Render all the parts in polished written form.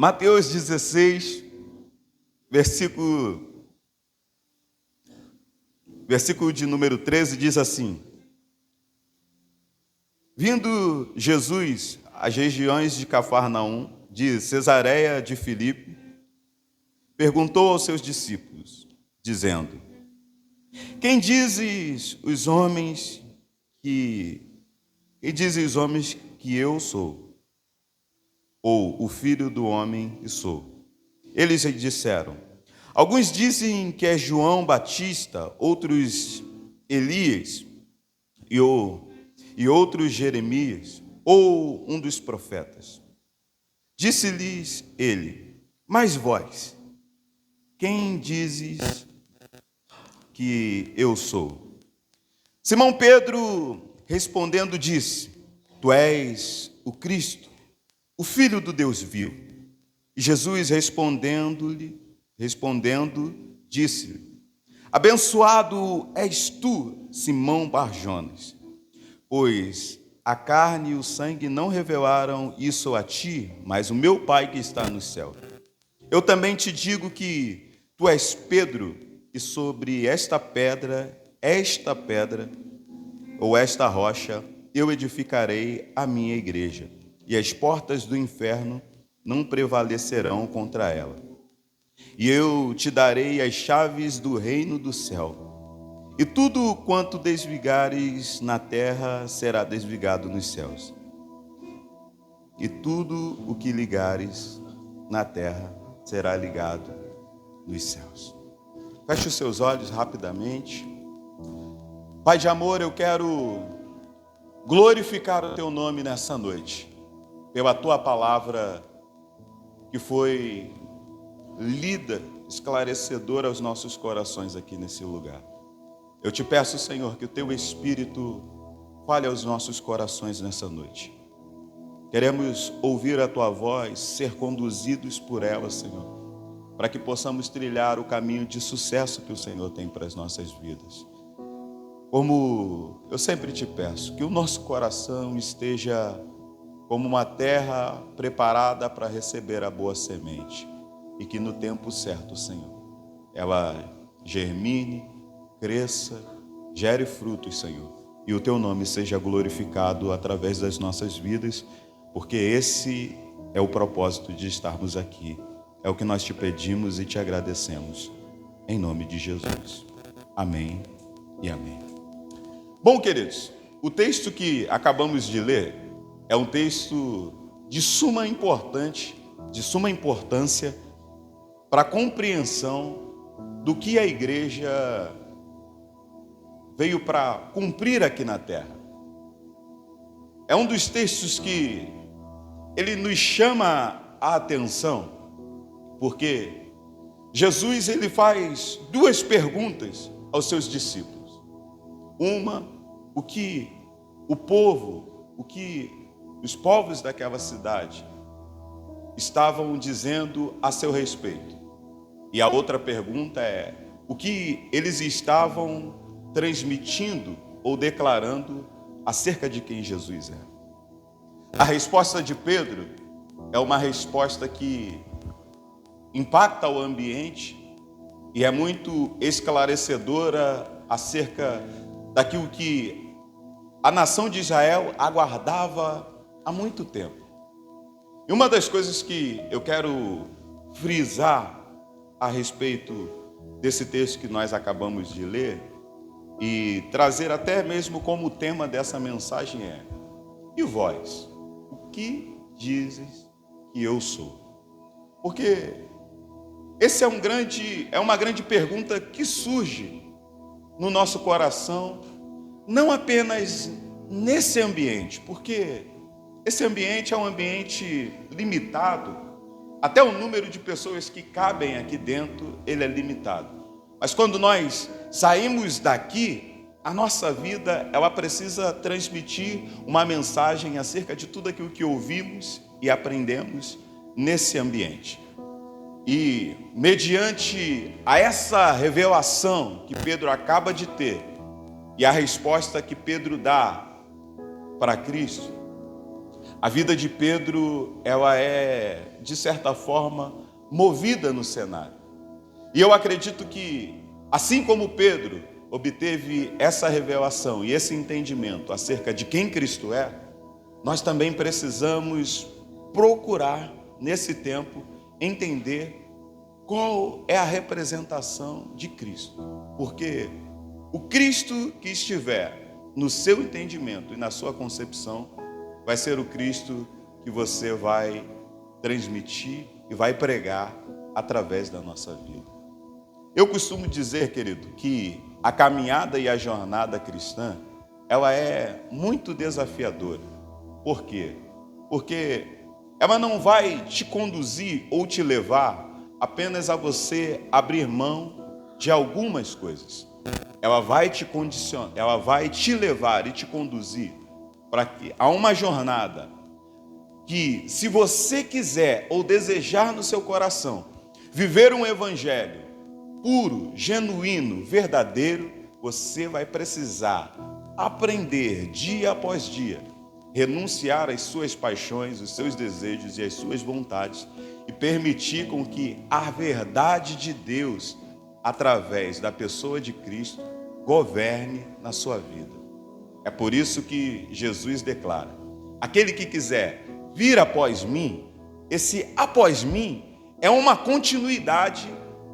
Mateus 16, versículo de número 13, diz assim: Vindo Jesus às regiões de Cafarnaum, de Cesareia de Filipe, perguntou aos seus discípulos, dizendo: Quem dizem os homens que eu sou? Ou o filho do homem que sou? Eles lhe disseram: alguns dizem que é João Batista, outros Elias, e outros Jeremias, ou um dos profetas. Disse-lhes ele: mas vós, quem dizes que eu sou? Simão Pedro, respondendo, disse: tu és o Cristo, o Filho do Deus vivo. E Jesus respondendo, disse-lhe: abençoado és tu, Simão Barjonas, pois a carne e o sangue não revelaram isso a ti, mas o meu Pai que está no céu. Eu também te digo que tu és Pedro, e sobre esta pedra, ou esta rocha, eu edificarei a minha igreja, e as portas do inferno não prevalecerão contra ela. E eu te darei as chaves do reino do céu. E tudo quanto desligares na terra será desligado nos céus. E tudo o que ligares na terra será ligado nos céus. Feche os seus olhos rapidamente. Pai de amor, eu quero glorificar o teu nome nessa noite, pela tua palavra que foi lida, esclarecedora aos nossos corações aqui nesse lugar. Eu te peço, Senhor, que o teu Espírito fale aos nossos corações nessa noite. Queremos ouvir a tua voz, ser conduzidos por ela, Senhor, para que possamos trilhar o caminho de sucesso que o Senhor tem para as nossas vidas. Como eu sempre te peço, que o nosso coração esteja como uma terra preparada para receber a boa semente, e que no tempo certo, Senhor, ela germine, cresça, gere frutos, Senhor, e o teu nome seja glorificado através das nossas vidas, porque esse é o propósito de estarmos aqui. É o que nós te pedimos e te agradecemos, em nome de Jesus. Amém e amém. Bom, queridos, o texto que acabamos de ler é um texto de suma importância para a compreensão do que a igreja veio para cumprir aqui na terra. É um dos textos que ele nos chama a atenção, porque Jesus ele faz duas perguntas aos seus discípulos. Uma, o que os povos daquela cidade estavam dizendo a seu respeito. E a outra pergunta é, o que eles estavam transmitindo ou declarando acerca de quem Jesus é. A resposta de Pedro é uma resposta que impacta o ambiente e é muito esclarecedora acerca daquilo que a nação de Israel aguardava há muito tempo. E uma das coisas que eu quero frisar a respeito desse texto que nós acabamos de ler e trazer até mesmo como tema dessa mensagem é: e vós, o que dizes que eu sou? Porque esse é uma grande pergunta que surge no nosso coração, não apenas nesse ambiente, porque esse ambiente é um ambiente limitado, até o número de pessoas que cabem aqui dentro, ele é limitado. Mas quando nós saímos daqui, a nossa vida, ela precisa transmitir uma mensagem acerca de tudo aquilo que ouvimos e aprendemos nesse ambiente. E mediante a essa revelação que Pedro acaba de ter, e a resposta que Pedro dá para Cristo, A vida de Pedro, ela é, de certa forma, movida no cenário. E eu acredito que, assim como Pedro obteve essa revelação e esse entendimento acerca de quem Cristo é, nós também precisamos procurar, nesse tempo, entender qual é a representação de Cristo. Porque o Cristo que estiver no seu entendimento e na sua concepção vai ser o Cristo que você vai transmitir e vai pregar através da nossa vida. Eu costumo dizer, querido, que a caminhada e a jornada cristã, ela é muito desafiadora. Por quê? Porque ela não vai te conduzir ou te levar apenas a você abrir mão de algumas coisas. Ela vai te condicionar, ela vai te levar e te conduzir para que a uma jornada que, se você quiser ou desejar no seu coração viver um evangelho puro, genuíno, verdadeiro, você vai precisar aprender dia após dia, renunciar às suas paixões, os seus desejos e às suas vontades e permitir com que a verdade de Deus, através da pessoa de Cristo, governe na sua vida. É por isso que Jesus declara: aquele que quiser vir após mim, esse após mim é uma continuidade,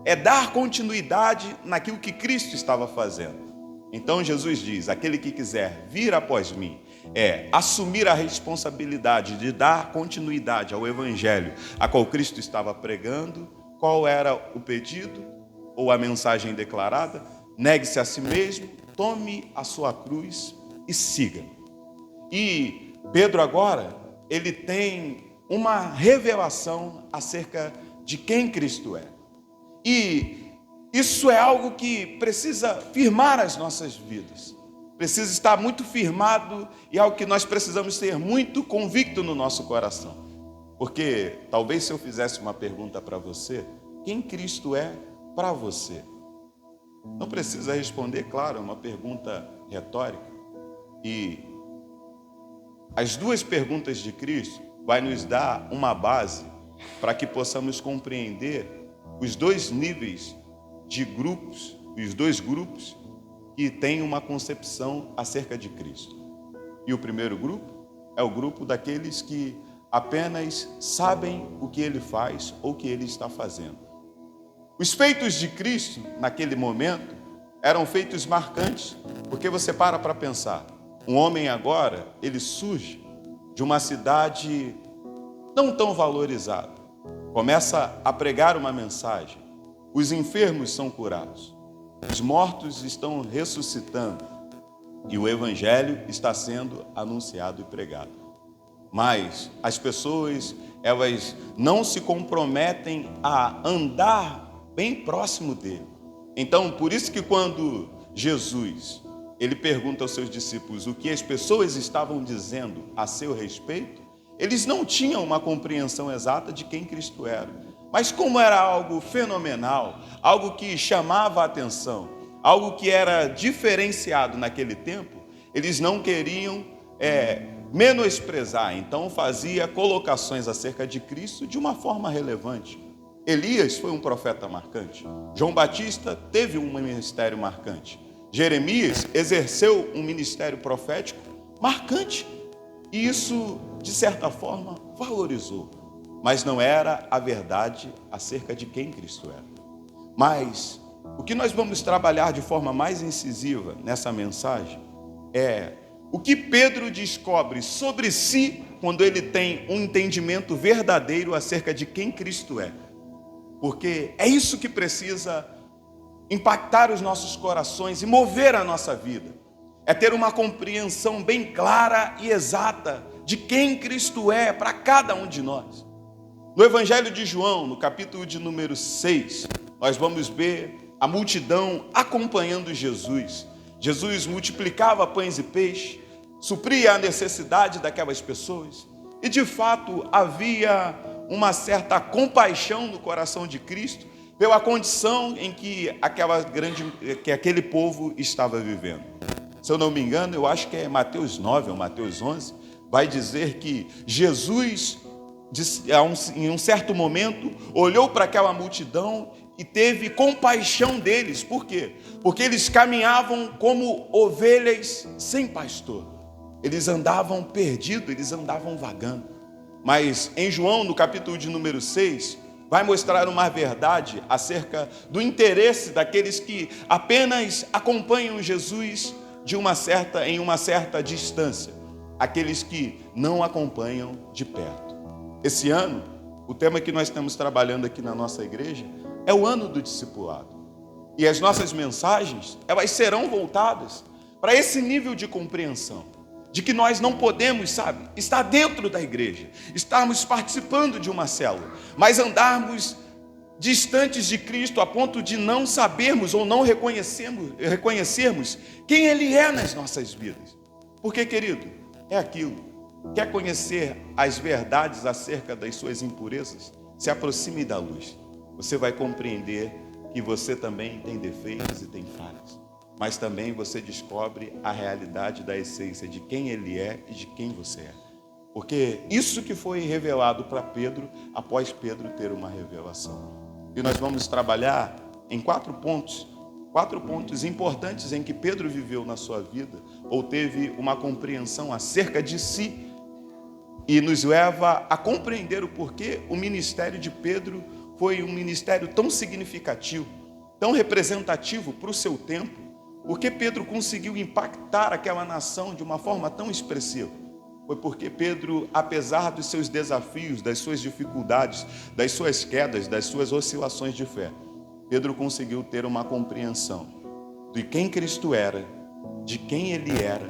é dar continuidade naquilo que Cristo estava fazendo. Então Jesus diz: aquele que quiser vir após mim é assumir a responsabilidade de dar continuidade ao evangelho a qual Cristo estava pregando. Qual era o pedido ou a mensagem declarada? Negue-se a si mesmo, tome a sua cruz e siga. E Pedro agora, ele tem uma revelação acerca de quem Cristo é. E isso é algo que precisa firmar as nossas vidas. Precisa estar muito firmado e é algo que nós precisamos ter muito convicto no nosso coração. Porque talvez se eu fizesse uma pergunta para você, quem Cristo é para você? Não precisa responder, claro, é uma pergunta retórica. E as duas perguntas de Cristo vai nos dar uma base para que possamos compreender os dois níveis de grupos, os dois grupos que têm uma concepção acerca de Cristo. E o primeiro grupo é o grupo daqueles que apenas sabem o que ele faz ou o que ele está fazendo. Os feitos de Cristo, naquele momento, eram feitos marcantes, porque você para pensar. Um homem agora, ele surge de uma cidade não tão valorizada. Começa a pregar uma mensagem. Os enfermos são curados. Os mortos estão ressuscitando. E o evangelho está sendo anunciado e pregado. Mas as pessoas, elas não se comprometem a andar bem próximo dele. Então, por isso que quando Jesus, ele pergunta aos seus discípulos o que as pessoas estavam dizendo a seu respeito, eles não tinham uma compreensão exata de quem Cristo era. Mas como era algo fenomenal, algo que chamava a atenção, algo que era diferenciado naquele tempo, eles não queriam menosprezar. Então fazia colocações acerca de Cristo de uma forma relevante. Elias foi um profeta marcante. João Batista teve um ministério marcante. Jeremias exerceu um ministério profético marcante. E isso, de certa forma, valorizou. Mas não era a verdade acerca de quem Cristo era. Mas o que nós vamos trabalhar de forma mais incisiva nessa mensagem é o que Pedro descobre sobre si quando ele tem um entendimento verdadeiro acerca de quem Cristo é. Porque é isso que precisa impactar os nossos corações e mover a nossa vida. É ter uma compreensão bem clara e exata de quem Cristo é para cada um de nós. No Evangelho de João, no capítulo de número 6, nós vamos ver a multidão acompanhando Jesus. Jesus multiplicava pães e peixes, supria a necessidade daquelas pessoas. E de fato havia uma certa compaixão no coração de Cristo pela condição em que aquele povo estava vivendo. Se eu não me engano, eu acho que é Mateus 9 ou Mateus 11, vai dizer que Jesus, em um certo momento, olhou para aquela multidão e teve compaixão deles. Por quê? Porque eles caminhavam como ovelhas sem pastor. Eles andavam perdidos, eles andavam vagando. Mas em João, no capítulo de número 6, vai mostrar uma verdade acerca do interesse daqueles que apenas acompanham Jesus em uma certa distância, aqueles que não acompanham de perto. Esse ano, o tema que nós estamos trabalhando aqui na nossa igreja é o ano do discipulado. E as nossas mensagens, elas serão voltadas para esse nível de compreensão, de que nós não podemos, estar dentro da igreja, estarmos participando de uma célula, mas andarmos distantes de Cristo a ponto de não sabermos ou não reconhecermos quem Ele é nas nossas vidas. Porque, querido, é aquilo. Quer conhecer as verdades acerca das suas impurezas? Se aproxime da luz. Você vai compreender que você também tem defeitos e tem falhas. Mas também você descobre a realidade da essência de quem Ele é e de quem você é. Porque isso que foi revelado para Pedro, após Pedro ter uma revelação. E nós vamos trabalhar em 4 pontos importantes em que Pedro viveu na sua vida, ou teve uma compreensão acerca de si, e nos leva a compreender o porquê o ministério de Pedro foi um ministério tão significativo, tão representativo para o seu tempo, porque Pedro conseguiu impactar aquela nação de uma forma tão expressiva. Foi porque Pedro, apesar dos seus desafios, das suas dificuldades, das suas quedas, das suas oscilações de fé, Pedro conseguiu ter uma compreensão de quem Cristo era, de quem Ele era,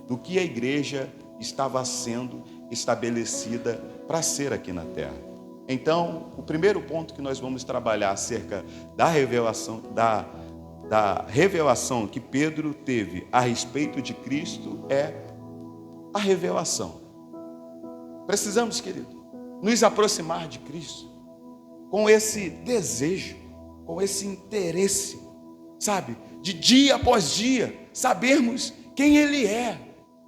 do que a igreja estava sendo estabelecida para ser aqui na terra. Então, o primeiro ponto que nós vamos trabalhar acerca da revelação, da revelação que Pedro teve a respeito de Cristo é a revelação. Precisamos, querido, nos aproximar de Cristo com esse desejo, com esse interesse, de dia após dia, sabermos quem Ele é,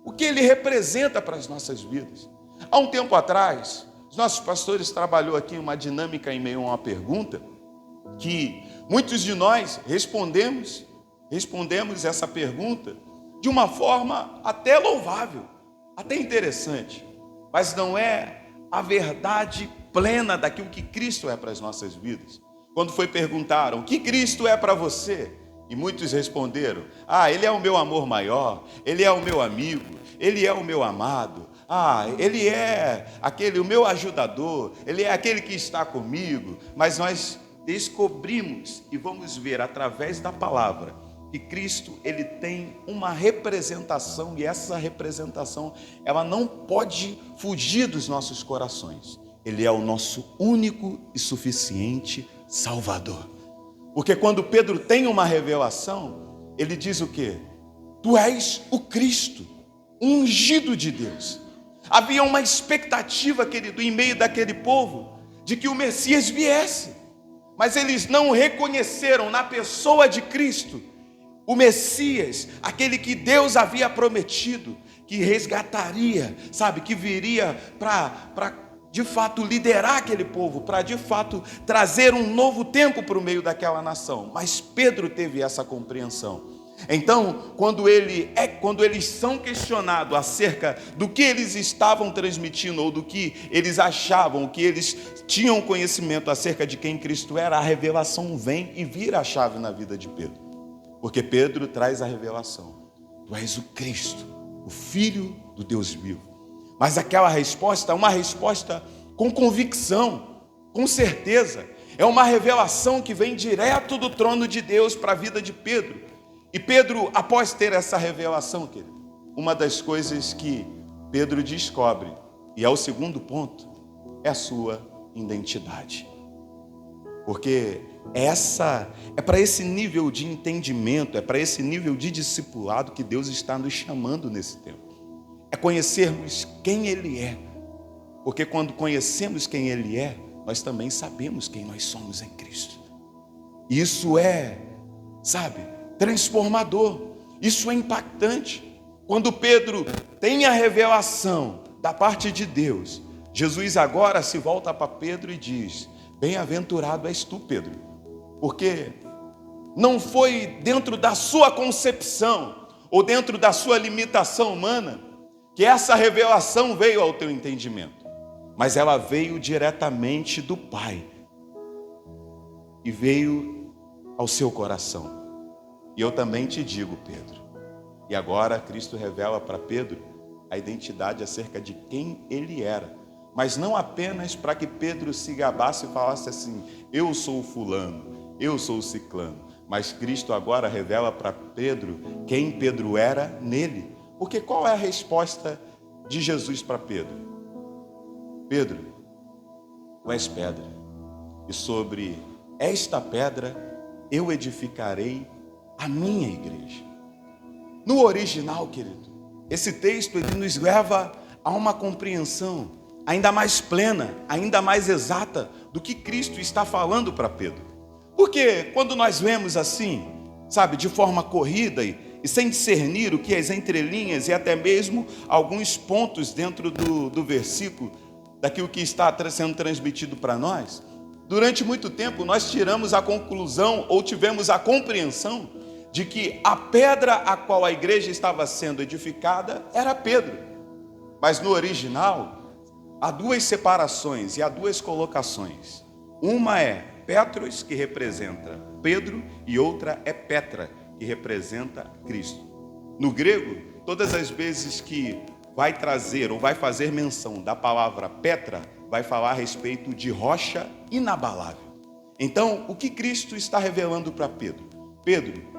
o que Ele representa para as nossas vidas. Há um tempo atrás, os nossos pastores trabalhou aqui uma dinâmica em meio a uma pergunta, que muitos de nós respondemos essa pergunta de uma forma até louvável, até interessante, mas não é a verdade plena daquilo que Cristo é para as nossas vidas. Quando perguntaram, o que Cristo é para você? E muitos responderam, Ele é o meu amor maior, Ele é o meu amigo, Ele é o meu amado, Ele é o meu ajudador, Ele é aquele que está comigo. Mas nós descobrimos e vamos ver através da palavra que Cristo, Ele tem uma representação, e essa representação, ela não pode fugir dos nossos corações. Ele é o nosso único e suficiente Salvador. Porque quando Pedro tem uma revelação, ele diz o quê? Tu és o Cristo, ungido de Deus. Havia uma expectativa, querido, em meio daquele povo, de que o Messias viesse. Mas eles não reconheceram na pessoa de Cristo o Messias, aquele que Deus havia prometido, que resgataria, que viria para de fato liderar aquele povo, para de fato trazer um novo tempo para o meio daquela nação. Mas Pedro teve essa compreensão. Então, quando eles são questionados acerca do que eles estavam transmitindo, ou do que eles achavam, o que eles tinham conhecimento acerca de quem Cristo era, a revelação vem e vira a chave na vida de Pedro. Porque Pedro traz a revelação. Tu és o Cristo, o Filho do Deus vivo. Mas aquela resposta é uma resposta com convicção, com certeza. É uma revelação que vem direto do trono de Deus para a vida de Pedro. E Pedro, após ter essa revelação, querido, uma das coisas que Pedro descobre, e é o segundo ponto, é a sua identidade. Porque é para esse nível de entendimento, é para esse nível de discipulado que Deus está nos chamando nesse tempo. É conhecermos quem Ele é. Porque quando conhecemos quem Ele é, nós também sabemos quem nós somos em Cristo. Isso é, transformador. Isso é impactante. Quando Pedro tem a revelação da parte de Deus, Jesus agora se volta para Pedro e diz: bem-aventurado és tu, Pedro, porque não foi dentro da sua concepção ou dentro da sua limitação humana que essa revelação veio ao teu entendimento, mas ela veio diretamente do Pai e veio ao seu coração. E eu também te digo, Pedro, e agora Cristo revela para Pedro a identidade acerca de quem ele era, mas não apenas para que Pedro se gabasse e falasse assim: eu sou o fulano, eu sou o ciclano, mas Cristo agora revela para Pedro quem Pedro era nele. Porque qual é a resposta de Jesus para Pedro? Pedro, tu és pedra, e sobre esta pedra eu edificarei a minha igreja. No original, querido, esse texto ele nos leva a uma compreensão ainda mais plena, ainda mais exata do que Cristo está falando para Pedro. Porque quando nós vemos assim, sabe, de forma corrida e sem discernir o que as entrelinhas e até mesmo alguns pontos dentro do versículo, daquilo que está sendo transmitido para nós, durante muito tempo nós tiramos a conclusão ou tivemos a compreensão de que a pedra a qual a igreja estava sendo edificada era Pedro. Mas no original, há duas separações e há duas colocações. Uma é Petros, que representa Pedro, e outra é Petra, que representa Cristo. No grego, todas as vezes que vai trazer ou vai fazer menção da palavra Petra, vai falar a respeito de rocha inabalável. Então, o que Cristo está revelando para Pedro? Pedro,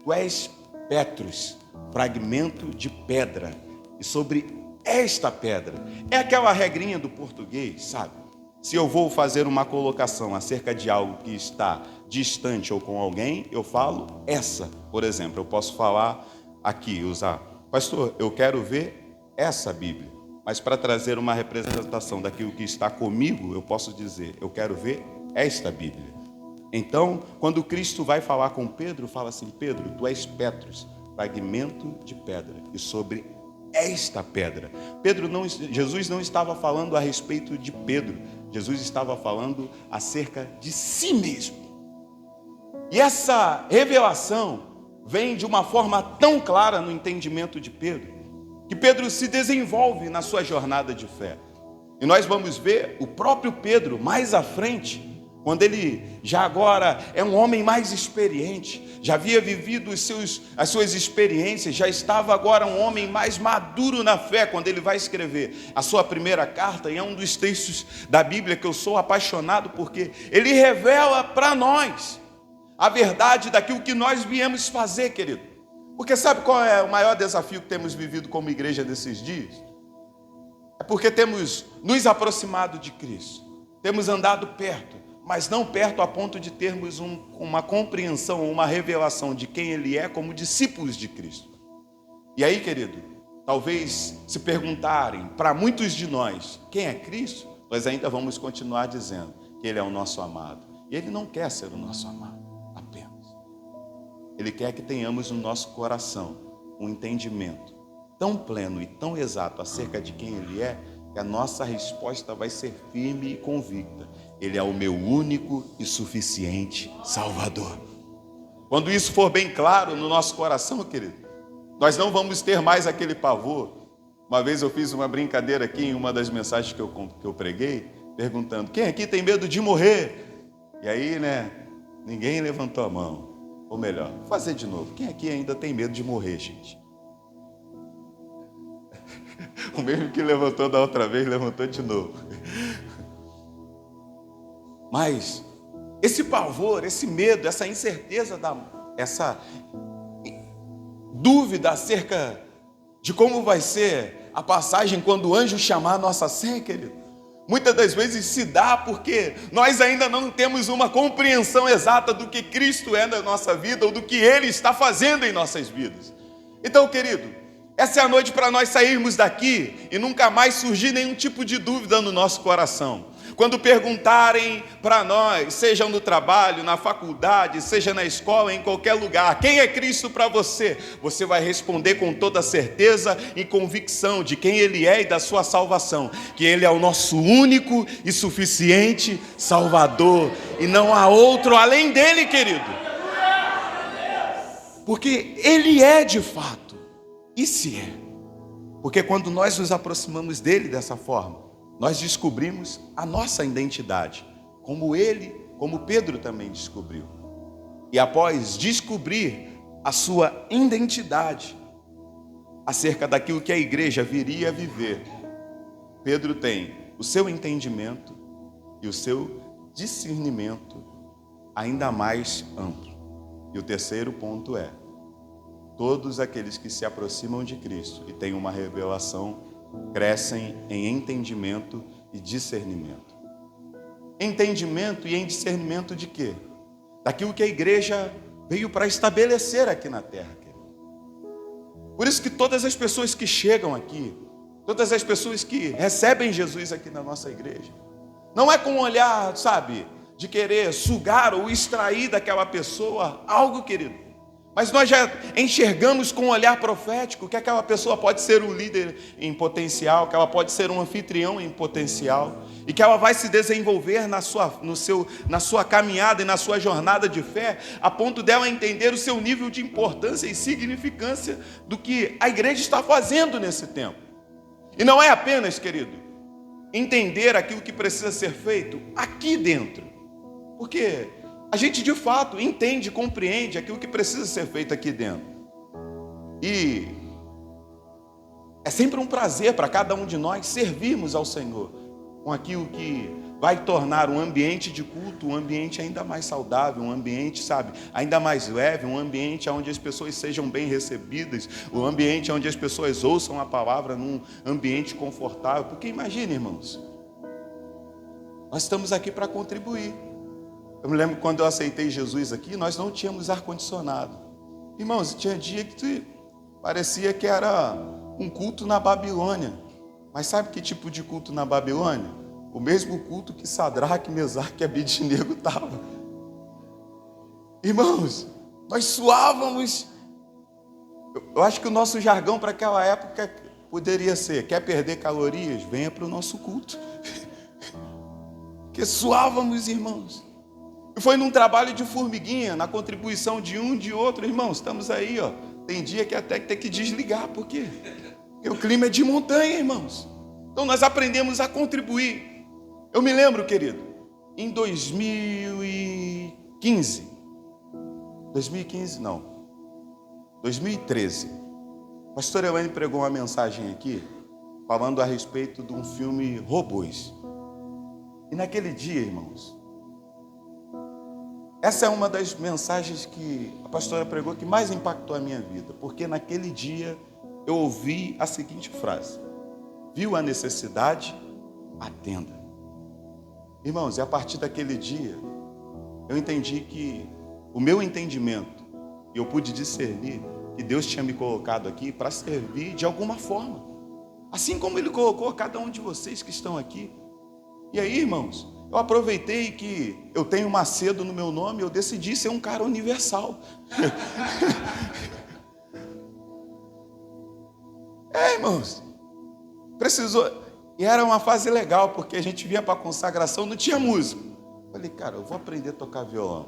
tu és Petros, fragmento de pedra, e sobre esta pedra, é aquela regrinha do português, sabe? Se eu vou fazer uma colocação acerca de algo que está distante ou com alguém, eu falo essa. Por exemplo, eu posso falar aqui, usar: pastor, eu quero ver essa Bíblia. Mas para trazer uma representação daquilo que está comigo, eu posso dizer: eu quero ver esta Bíblia. Então, quando Cristo vai falar com Pedro, fala assim: Pedro, tu és Petros, fragmento de pedra, e sobre esta pedra. Jesus não estava falando a respeito de Pedro, Jesus estava falando acerca de si mesmo. E essa revelação vem de uma forma tão clara no entendimento de Pedro, que Pedro se desenvolve na sua jornada de fé. E nós vamos ver o próprio Pedro mais à frente, quando ele já agora é um homem mais experiente, já havia vivido as suas experiências, já estava agora um homem mais maduro na fé, quando ele vai escrever a sua primeira carta, e é um dos textos da Bíblia que eu sou apaixonado, porque ele revela para nós a verdade daquilo que nós viemos fazer, querido. Porque sabe qual é o maior desafio que temos vivido como igreja nesses dias? É porque temos nos aproximado de Cristo, temos andado perto, mas não perto a ponto de termos uma compreensão, uma revelação de quem Ele é como discípulos de Cristo. E aí, querido, talvez se perguntarem para muitos de nós quem é Cristo, nós ainda vamos continuar dizendo que Ele é o nosso amado. E Ele não quer ser o nosso amado apenas. Ele quer que tenhamos no nosso coração um entendimento tão pleno e tão exato acerca de quem Ele é, que a nossa resposta vai ser firme e convicta. Ele é o meu único e suficiente Salvador. Quando isso for bem claro no nosso coração, querido, nós não vamos ter mais aquele pavor. Uma vez eu fiz uma brincadeira aqui em uma das mensagens que eu preguei, perguntando: quem aqui tem medo de morrer? E aí, ninguém levantou a mão. Ou melhor, vou fazer de novo. Quem aqui ainda tem medo de morrer, gente? O mesmo que levantou da outra vez, levantou de novo. Mas esse pavor, esse medo, essa incerteza, essa dúvida acerca de como vai ser a passagem quando o anjo chamar a nossa senha, querido, muitas das vezes se dá porque nós ainda não temos uma compreensão exata do que Cristo é na nossa vida ou do que Ele está fazendo em nossas vidas. Então, querido, essa é a noite para nós sairmos daqui e nunca mais surgir nenhum tipo de dúvida no nosso coração. Quando perguntarem para nós, seja no trabalho, na faculdade, seja na escola, em qualquer lugar, quem é Cristo para você? Você vai responder com toda certeza e convicção de quem Ele é e da sua salvação, que Ele é o nosso único e suficiente Salvador, e não há outro além dele, querido. Porque Ele é de fato, e se é. Porque quando nós nos aproximamos dele dessa forma, nós descobrimos a nossa identidade, como ele, como Pedro também descobriu. E após descobrir a sua identidade acerca daquilo que a igreja viria a viver, Pedro tem o seu entendimento e o seu discernimento ainda mais amplo. E o terceiro ponto é: todos aqueles que se aproximam de Cristo e têm uma revelação crescem em entendimento e discernimento. Entendimento e em discernimento de quê? Daquilo que a igreja veio para estabelecer aqui na terra. Por isso que todas as pessoas que chegam aqui, todas as pessoas que recebem Jesus aqui na nossa igreja, não é com um olhar, sabe, de querer sugar ou extrair daquela pessoa algo, querido. Mas nós já enxergamos com um olhar profético que aquela pessoa pode ser um líder em potencial, que ela pode ser um anfitrião em potencial, e que ela vai se desenvolver na sua caminhada e na sua jornada de fé, a ponto dela entender o seu nível de importância e significância do que a igreja está fazendo nesse tempo. E não é apenas, querido, entender aquilo que precisa ser feito aqui dentro, porque a gente de fato entende, compreende aquilo que precisa ser feito aqui dentro. E é sempre um prazer para cada um de nós servirmos ao Senhor com aquilo que vai tornar um ambiente de culto um ambiente ainda mais saudável, um ambiente, sabe, ainda mais leve, um ambiente onde as pessoas sejam bem recebidas, um ambiente onde as pessoas ouçam a palavra num ambiente confortável. Porque imagine, irmãos, nós estamos aqui para contribuir. Eu me lembro quando eu aceitei Jesus aqui, nós não tínhamos ar-condicionado. Irmãos, tinha dia que parecia que era um culto na Babilônia. Mas sabe que tipo de culto na Babilônia? O mesmo culto que Sadraque, Mesaque e Abednego estavam. Irmãos, nós suávamos. Eu acho que o nosso jargão para aquela época poderia ser: quer perder calorias? Venha para o nosso culto. Porque suávamos, irmãos. E foi num trabalho de formiguinha, na contribuição de um, de outro. Irmãos, estamos aí, ó. Tem dia que até tem que desligar, por quê? Porque o clima é de montanha, irmãos. Então nós aprendemos a contribuir. Eu me lembro, querido, em 2013, a pastora Elaine pregou uma mensagem aqui, falando a respeito de um filme Robôs. E naquele dia, irmãos, essa é uma das mensagens que a pastora pregou que mais impactou a minha vida, porque naquele dia eu ouvi a seguinte frase: viu a necessidade? Atenda. Irmãos, e a partir daquele dia, eu entendi que o meu entendimento, e eu pude discernir que Deus tinha me colocado aqui para servir de alguma forma, assim como Ele colocou cada um de vocês que estão aqui. E aí, irmãos, eu aproveitei que eu tenho Macedo no meu nome, eu decidi ser um cara universal. Irmãos, precisou. E era uma fase legal, porque a gente vinha para a consagração, não tinha música. Falei, cara, eu vou aprender a tocar violão.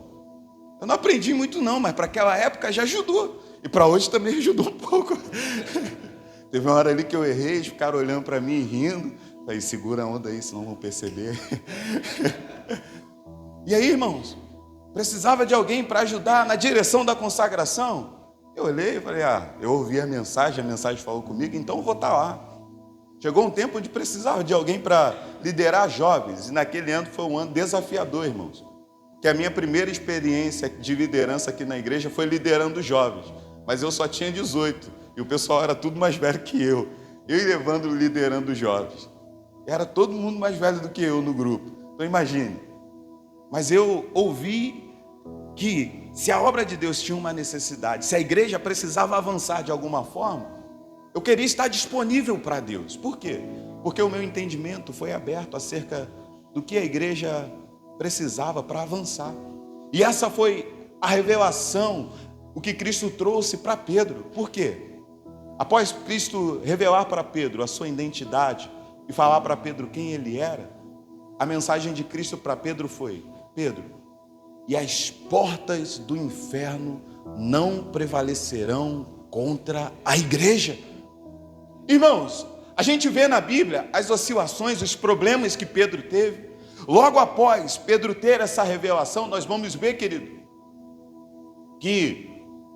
Eu não aprendi muito não, mas para aquela época já ajudou. E para hoje também ajudou um pouco. Teve uma hora ali que eu errei, eles ficaram olhando para mim e rindo. Falei, segura a onda aí, senão vão perceber. E aí, irmãos, precisava de alguém para ajudar na direção da consagração. Eu olhei e falei, eu ouvi a mensagem falou comigo, então eu vou estar lá. Chegou um tempo onde precisava de alguém para liderar jovens, e naquele ano foi um ano desafiador, irmãos. Que a minha primeira experiência de liderança aqui na igreja foi liderando jovens, mas eu só tinha 18, e o pessoal era tudo mais velho que eu liderando jovens. Era todo mundo mais velho do que eu no grupo, então imagine. Mas eu ouvi que se a obra de Deus tinha uma necessidade, se a igreja precisava avançar de alguma forma, eu queria estar disponível para Deus. Por quê? Porque o meu entendimento foi aberto acerca do que a igreja precisava para avançar. E essa foi a revelação, o que Cristo trouxe para Pedro. Por quê? Após Cristo revelar para Pedro a sua identidade e falar para Pedro quem ele era, a mensagem de Cristo para Pedro foi: Pedro, e as portas do inferno não prevalecerão contra a igreja. Irmãos, a gente vê na Bíblia as oscilações, os problemas que Pedro teve. Logo após Pedro ter essa revelação, nós vamos ver, querido, que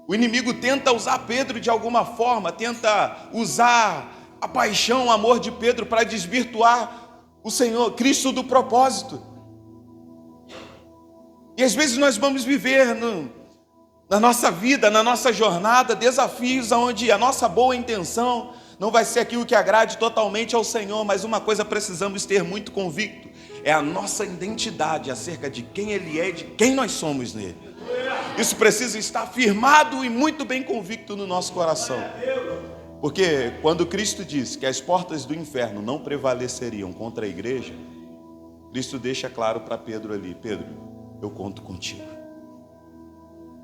o inimigo tenta usar Pedro de alguma forma, tenta usar a paixão, o amor de Pedro para desvirtuar o Senhor, Cristo do propósito. E às vezes nós vamos viver na nossa vida, na nossa jornada, desafios onde a nossa boa intenção não vai ser aquilo que agrade totalmente ao Senhor, mas uma coisa precisamos ter muito convicto, é a nossa identidade acerca de quem Ele é e de quem nós somos nele. Isso precisa estar firmado e muito bem convicto no nosso coração. Porque quando Cristo disse que as portas do inferno não prevaleceriam contra a igreja, Cristo deixa claro para Pedro ali: Pedro, eu conto contigo.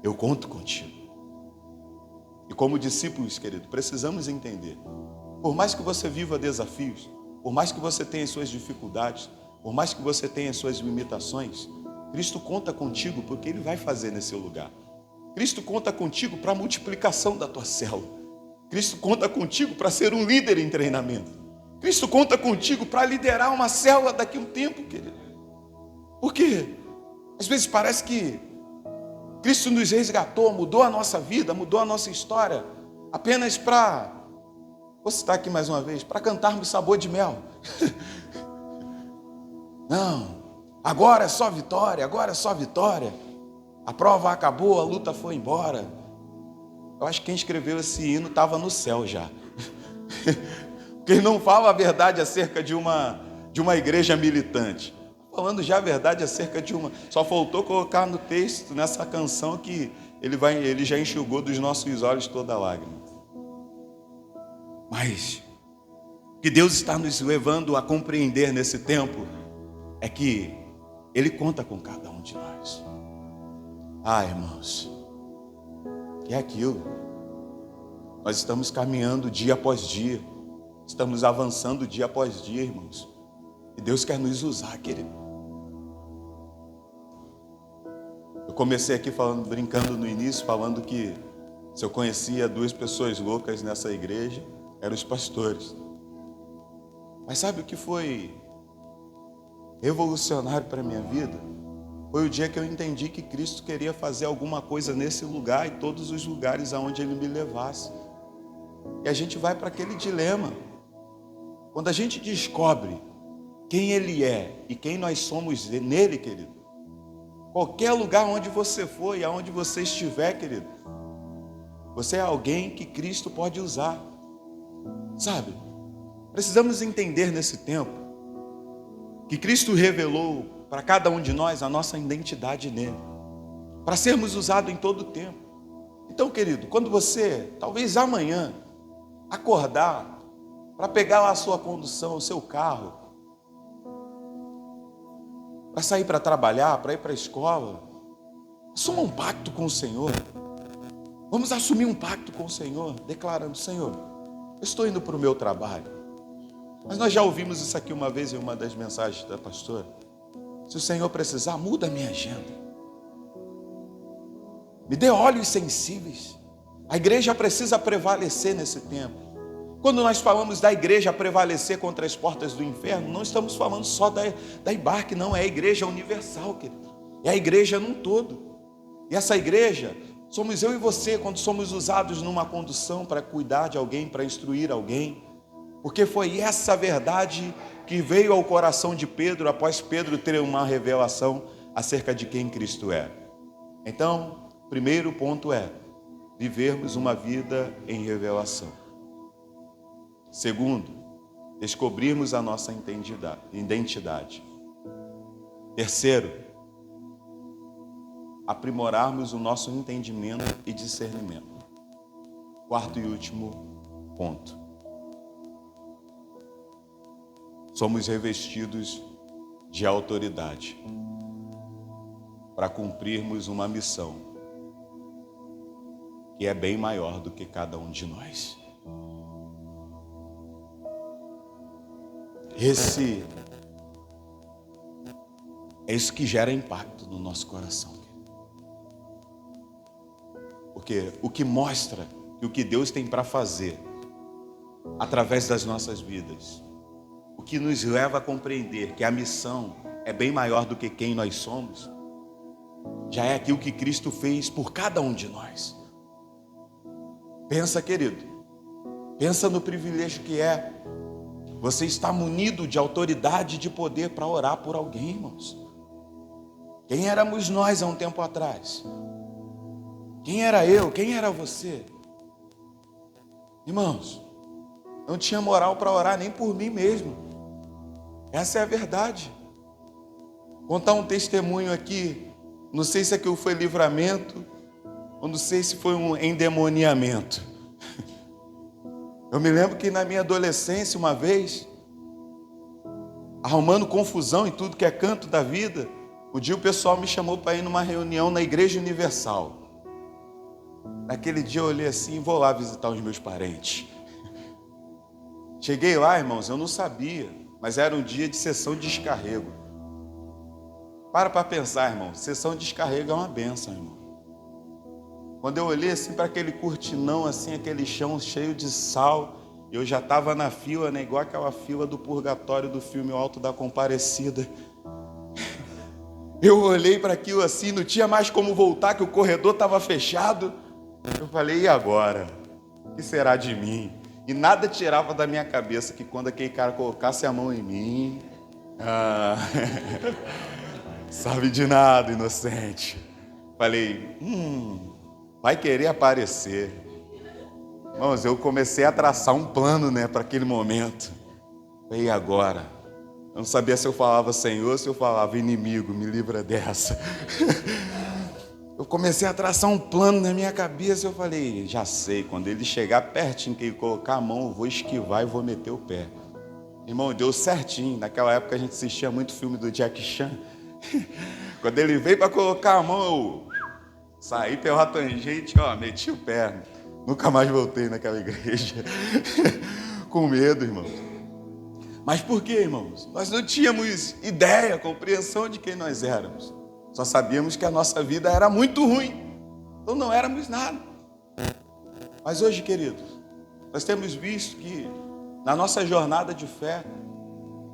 Eu conto contigo. E como discípulos, querido, precisamos entender, por mais que você viva desafios, por mais que você tenha suas dificuldades, por mais que você tenha suas limitações, Cristo conta contigo porque Ele vai fazer nesse lugar. Cristo conta contigo para a multiplicação da tua célula. Cristo conta contigo para ser um líder em treinamento. Cristo conta contigo para liderar uma célula daqui a um tempo, querido. Por quê? Às vezes parece que Cristo nos resgatou, mudou a nossa vida, mudou a nossa história, apenas para, vou citar aqui mais uma vez, para cantarmos sabor de mel. Não, agora é só vitória, agora é só vitória. A prova acabou, a luta foi embora. Eu acho que quem escreveu esse hino estava no céu já. Porque não fala a verdade acerca de uma igreja militante. Falando já a verdade acerca de uma. Só faltou colocar no texto, nessa canção, que ele já enxugou dos nossos olhos toda lágrima. Mas o que Deus está nos levando a compreender nesse tempo é que Ele conta com cada um de nós. Ah, irmãos, que é aquilo? Nós estamos caminhando dia após dia, estamos avançando dia após dia, irmãos. E Deus quer nos usar, querido. Eu comecei aqui brincando no início, falando que se eu conhecia 2 pessoas loucas nessa igreja, eram os pastores. Mas sabe o que foi revolucionário para a minha vida? Foi o dia que eu entendi que Cristo queria fazer alguma coisa nesse lugar e todos os lugares aonde Ele me levasse. E a gente vai para aquele dilema. Quando a gente descobre quem Ele é e quem nós somos nele, querido, qualquer lugar onde você for e aonde você estiver, querido, você é alguém que Cristo pode usar. Sabe? Precisamos entender nesse tempo que Cristo revelou para cada um de nós a nossa identidade nele, para sermos usados em todo o tempo. Então, querido, quando você, talvez amanhã, acordar para pegar lá a sua condução, o seu carro, para sair para trabalhar, para ir para a escola, assuma um pacto com o Senhor. Vamos assumir um pacto com o Senhor, declarando: Senhor, eu estou indo para o meu trabalho. Mas nós já ouvimos isso aqui uma vez em uma das mensagens da pastora. Se o Senhor precisar, muda a minha agenda. Me dê olhos sensíveis. A igreja precisa prevalecer nesse tempo. Quando nós falamos da igreja prevalecer contra as portas do inferno, não estamos falando só da Ibarque, não. É a igreja universal, querido. É a igreja num todo. E essa igreja somos eu e você, quando somos usados numa condução para cuidar de alguém, para instruir alguém. Porque foi essa verdade que veio ao coração de Pedro, após Pedro ter uma revelação acerca de quem Cristo é. Então, primeiro ponto é vivermos uma vida em revelação. Segundo, descobrirmos a nossa identidade. Terceiro, aprimorarmos o nosso entendimento e discernimento. Quarto e último ponto. Somos revestidos de autoridade para cumprirmos uma missão que é bem maior do que cada um de nós. É isso que gera impacto no nosso coração. Porque o que mostra que o que Deus tem para fazer através das nossas vidas, o que nos leva a compreender que a missão é bem maior do que quem nós somos, já é aquilo que Cristo fez por cada um de nós. Pensa, querido, pensa no privilégio que é você estar munido de autoridade e de poder para orar por alguém, irmãos. Quem éramos nós há um tempo atrás? Quem era eu? Quem era você? Irmãos, não tinha moral para orar nem por mim mesmo. Essa é a verdade. Contar um testemunho aqui, não sei se aquilo foi livramento, ou não sei se foi um endemoniamento. Eu me lembro que na minha adolescência, uma vez, arrumando confusão em tudo que é canto da vida, um dia o pessoal me chamou para ir numa reunião na Igreja Universal. Naquele dia eu olhei assim, vou lá visitar os meus parentes. Cheguei lá, irmãos, eu não sabia, mas era um dia de sessão de descarrego. Para pensar, irmão, sessão de descarrego é uma bênção, irmão. Quando eu olhei assim para aquele cortinão, assim, aquele chão cheio de sal, eu já estava na fila, né, igual aquela fila do purgatório do filme O Alto da Compadecida. Eu olhei para aquilo assim, não tinha mais como voltar, que o corredor estava fechado. Eu falei, e agora? O que será de mim? E nada tirava da minha cabeça que quando aquele cara colocasse a mão em mim... sabe de nada, inocente. Falei, vai querer aparecer. Irmãos, eu comecei a traçar um plano, né, para aquele momento. E agora? Eu não sabia se eu falava Senhor ou se eu falava inimigo, me livra dessa. Eu comecei a traçar um plano na minha cabeça. Eu falei, já sei, quando ele chegar pertinho, que ele colocar a mão, eu vou esquivar e vou meter o pé. Irmão, deu certinho. Naquela época a gente assistia muito filme do Jackie Chan. Quando ele veio para colocar a mão, eu saí pela tangente, meti o pé. Nunca mais voltei naquela igreja. Com medo, irmãos. Mas por quê, irmãos? Nós não tínhamos ideia, compreensão de quem nós éramos. Só sabíamos que a nossa vida era muito ruim. Então não éramos nada. Mas hoje, queridos, nós temos visto que na nossa jornada de fé,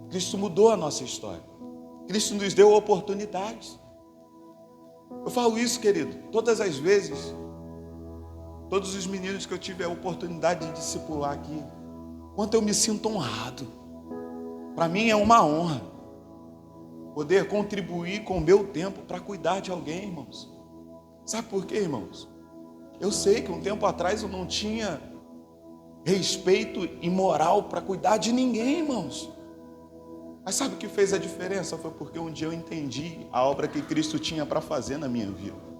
Cristo mudou a nossa história. Cristo nos deu oportunidades. Eu falo isso, querido, todas as vezes, todos os meninos que eu tive a oportunidade de discipular aqui, quanto eu me sinto honrado. Para mim é uma honra poder contribuir com o meu tempo para cuidar de alguém, irmãos. Sabe por quê, irmãos? Eu sei que um tempo atrás eu não tinha respeito e moral para cuidar de ninguém, irmãos. Mas sabe o que fez a diferença? Foi porque um dia eu entendi a obra que Cristo tinha para fazer na minha vida.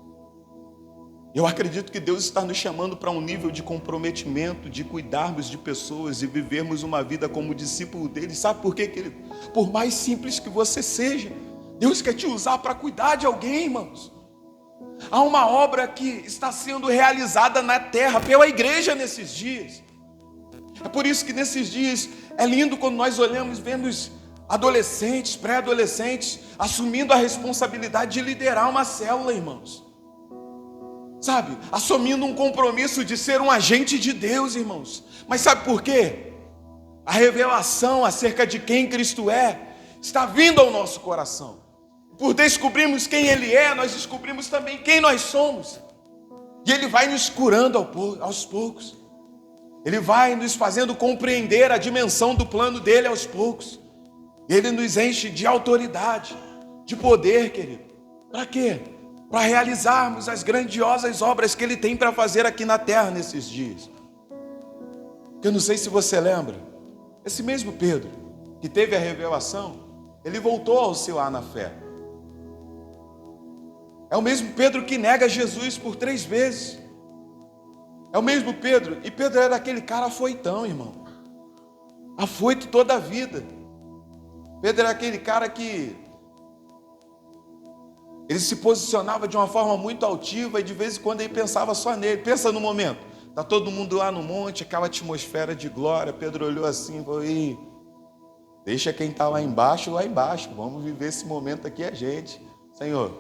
Eu acredito que Deus está nos chamando para um nível de comprometimento, de cuidarmos de pessoas e vivermos uma vida como discípulo dele. Sabe por quê, querido? Por mais simples que você seja, Deus quer te usar para cuidar de alguém, irmãos. Há uma obra que está sendo realizada na terra pela igreja nesses dias. É por isso que nesses dias é lindo quando nós olhamos, vendo os adolescentes, pré-adolescentes, assumindo a responsabilidade de liderar uma célula, irmãos. Sabe, assumindo um compromisso de ser um agente de Deus, irmãos. Mas sabe por quê? A revelação acerca de quem Cristo é está vindo ao nosso coração. Por descobrirmos quem Ele é, nós descobrimos também quem nós somos. E Ele vai nos curando aos poucos. Ele vai nos fazendo compreender a dimensão do plano dEle aos poucos. Ele nos enche de autoridade, de poder, querido. Para quê? Para realizarmos as grandiosas obras que Ele tem para fazer aqui na terra nesses dias. Eu não sei se você lembra, esse mesmo Pedro, que teve a revelação, ele voltou a oscilar na fé. É o mesmo Pedro que nega Jesus por 3 vezes. É o mesmo Pedro, e Pedro era aquele cara afoitão, irmão. Afoito toda a vida. Pedro era aquele cara que Ele se posicionava de uma forma muito altiva e de vez em quando ele pensava só nele. Pensa no momento, está todo mundo lá no monte, aquela atmosfera de glória. Pedro olhou assim e falou: Ih, deixa quem está lá embaixo, vamos viver esse momento aqui a gente. Senhor,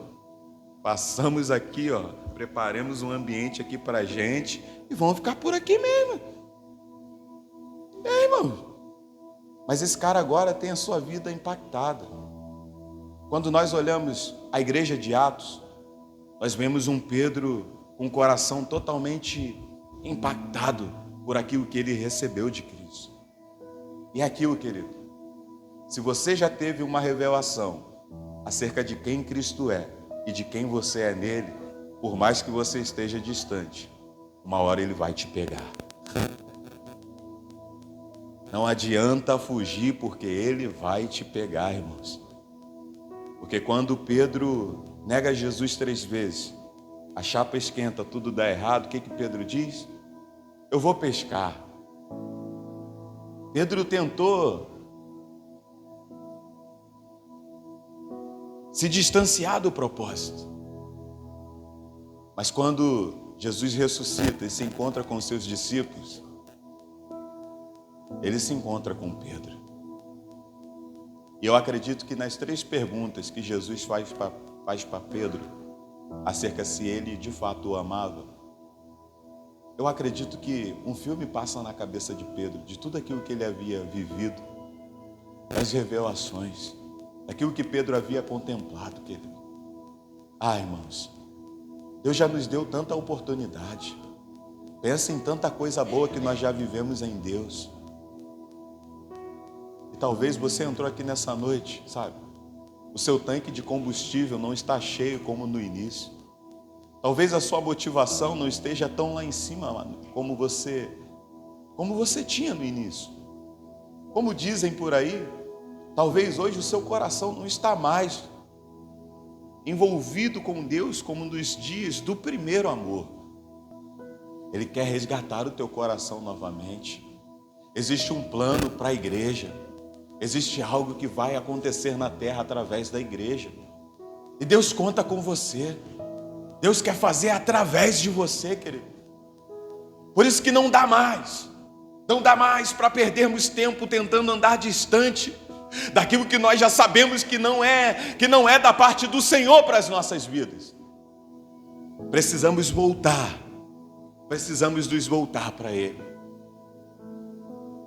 passamos aqui, preparemos um ambiente aqui para a gente e vamos ficar por aqui mesmo. Irmão, mas esse cara agora tem a sua vida impactada. Quando nós olhamos a igreja de Atos, nós vemos um Pedro com o coração totalmente impactado por aquilo que ele recebeu de Cristo. E aquilo, querido, se você já teve uma revelação acerca de quem Cristo é e de quem você é nele, por mais que você esteja distante, uma hora ele vai te pegar. Não adianta fugir, porque ele vai te pegar, irmãos. Porque quando Pedro nega Jesus 3 vezes, a chapa esquenta, tudo dá errado, o que Pedro diz? Eu vou pescar. Pedro tentou se distanciar do propósito. Mas quando Jesus ressuscita e se encontra com os seus discípulos, ele se encontra com Pedro. E eu acredito que nas 3 perguntas que Jesus faz para Pedro, acerca se ele de fato o amava, eu acredito que um filme passa na cabeça de Pedro, de tudo aquilo que ele havia vivido, das revelações, daquilo que Pedro havia contemplado, querido. Irmãos, Deus já nos deu tanta oportunidade. Pensa em tanta coisa boa que nós já vivemos em Deus. E talvez você entrou aqui nessa noite, sabe? O seu tanque de combustível não está cheio como no início. Talvez a sua motivação não esteja tão lá em cima como você tinha no início. Como dizem por aí, talvez hoje o seu coração não está mais envolvido com Deus como nos dias do primeiro amor. Ele quer resgatar o teu coração novamente. Existe um plano para a igreja. Existe algo que vai acontecer na terra através da igreja. E Deus conta com você. Deus quer fazer através de você, querido. Por isso que não dá mais. Não dá mais para perdermos tempo tentando andar distante daquilo que nós já sabemos que não é da parte do Senhor para as nossas vidas. Precisamos voltar. Precisamos nos voltar para Ele.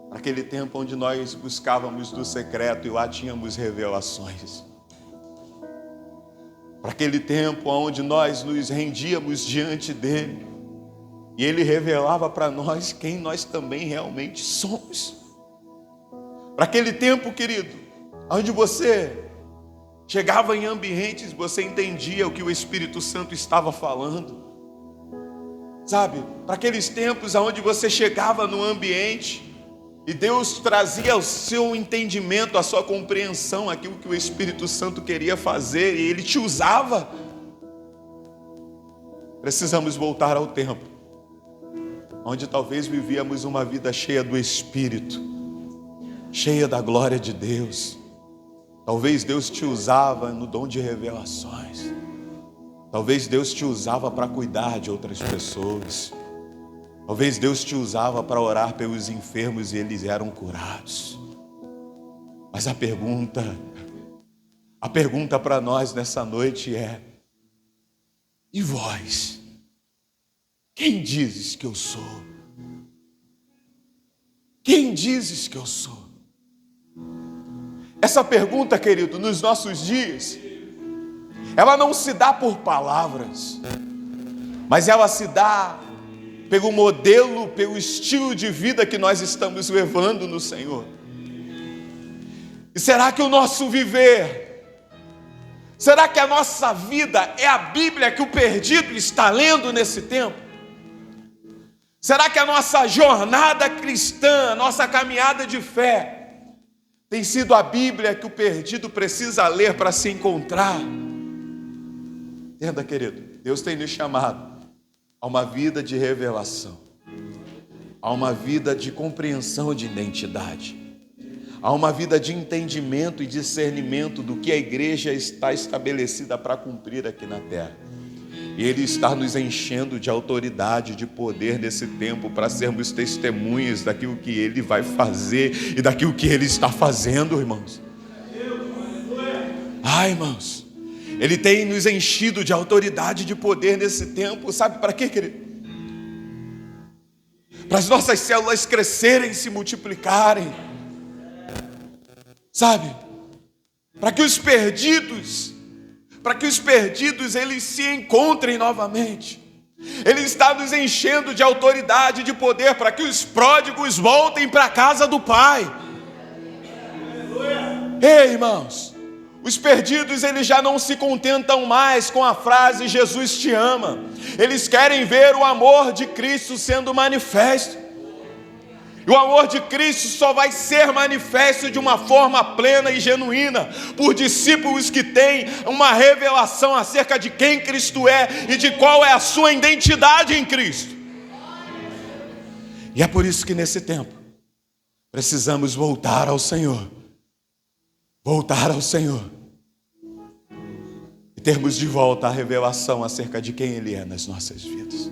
Para aquele tempo onde nós buscávamos do secreto e lá tínhamos revelações. Para aquele tempo onde nós nos rendíamos diante dEle e Ele revelava para nós quem nós também realmente somos. Para aquele tempo, querido, onde você chegava em ambientes, você entendia o que o Espírito Santo estava falando. Sabe, para aqueles tempos onde você chegava no ambiente e Deus trazia o seu entendimento, a sua compreensão, aquilo que o Espírito Santo queria fazer, e Ele te usava. Precisamos voltar ao tempo onde talvez vivíamos uma vida cheia do Espírito, cheia da glória de Deus. Talvez Deus te usava no dom de revelações. Talvez Deus te usava para cuidar de outras pessoas. Talvez Deus te usava para orar pelos enfermos e eles eram curados. Mas a pergunta para nós nessa noite é: e vós? Quem dizes que eu sou? Quem dizes que eu sou? Essa pergunta, querido, nos nossos dias, ela não se dá por palavras, mas ela se dá pelo modelo, pelo estilo de vida que nós estamos levando no Senhor. E será que o nosso viver, será que a nossa vida é a Bíblia que o perdido está lendo nesse tempo? Será que a nossa jornada cristã, a nossa caminhada de fé, tem sido a Bíblia que o perdido precisa ler para se encontrar? Entenda, querido, Deus tem nos chamado a uma vida de revelação, a uma vida de compreensão de identidade, Há uma vida de entendimento e discernimento do que a igreja está estabelecida para cumprir aqui na terra. E Ele está nos enchendo de autoridade, de poder nesse tempo, para sermos testemunhas daquilo que Ele vai fazer e daquilo que Ele está fazendo, irmãos. Irmãos, Ele tem nos enchido de autoridade e de poder nesse tempo. Sabe para quê, querido? Para as nossas células crescerem e se multiplicarem. Sabe? Para que os perdidos eles se encontrem novamente. Ele está nos enchendo de autoridade e de poder para que os pródigos voltem para a casa do Pai. Ei, irmãos, os perdidos eles já não se contentam mais com a frase Jesus te ama. Eles querem ver o amor de Cristo sendo manifesto. E o amor de Cristo só vai ser manifesto de uma forma plena e genuína por discípulos que têm uma revelação acerca de quem Cristo é e de qual é a sua identidade em Cristo. E é por isso que nesse tempo precisamos voltar ao Senhor. Voltar ao Senhor. E termos de volta a revelação acerca de quem Ele é nas nossas vidas.